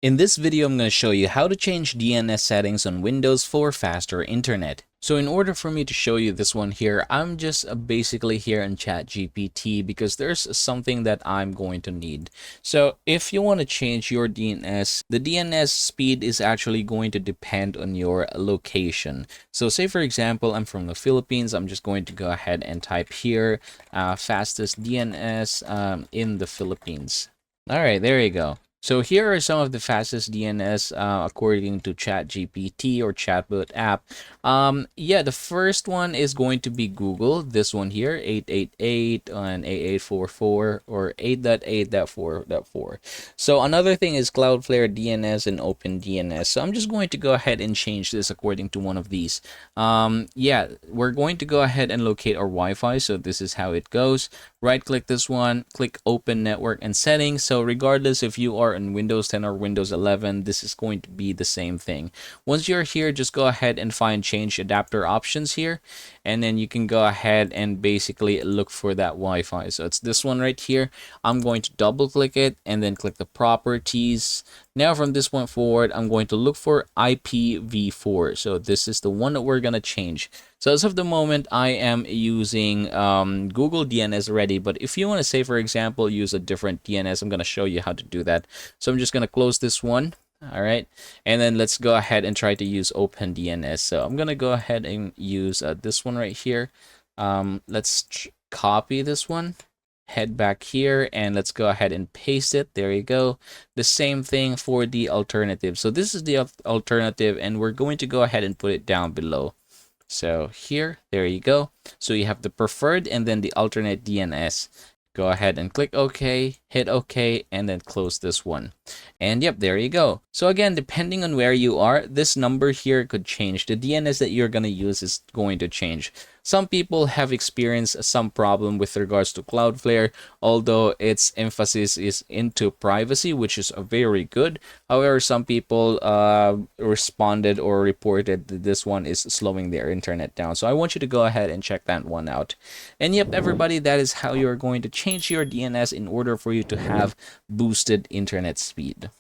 In this video, I'm going to show you how to change DNS settings on Windows for faster internet. So in order for me to show you this one here, I'm just basically here in ChatGPT because there's something that I'm going to need. So if you want to change your DNS, the DNS speed is actually going to depend on your location. So say for example, I'm from the Philippines. I'm just going to go ahead and type here fastest DNS in the Philippines. All right, there you go. So here are some of the fastest DNS according to ChatGPT or Chatbot app. Yeah, the first one is going to be Google. This one here, 888 and 8844 or 8.8.4.4. So another thing is Cloudflare DNS and OpenDNS. So I'm just going to go ahead and change this according to one of these. Yeah, we're going to go ahead and locate our Wi-Fi. So this is how it goes. Right click this one, click open network and settings. So regardless if you are in Windows 10 or Windows 11, this is going to be the same thing. Once you're here, just go ahead and find change adapter options here, and then you can go ahead and basically look for that Wi-Fi. So it's this one right here. I'm going to double click it and then click the properties. Now from this point forward, I'm going to look for IPv4. So this is the one that we're going to change. So as of the moment, I am using Google DNS already. But if you want to say, for example, use a different DNS, I'm going to show you how to do that. So I'm just going to close this one. All right. And then let's go ahead and try to use OpenDNS. So I'm going to go ahead and use this one right here. Let's copy this one. Head back here and let's go ahead and paste it. There you go. The same thing for the alternative. So this is the alternative and we're going to go ahead and put it down below. So here, there you go. So you have the preferred and then the alternate DNS. Go ahead and click OK, hit OK, and then close this one. And yep, there you go. So again, depending on where you are, this number here could change. The DNS that you're going to use is going to change. Some people have experienced some problem with regards to Cloudflare, although its emphasis is into privacy, which is very good. However, some people responded or reported that this one is slowing their internet down. So I want you to go ahead and check that one out. And yep, everybody, that is how you're going to change your DNS in order for you to have boosted internet speed.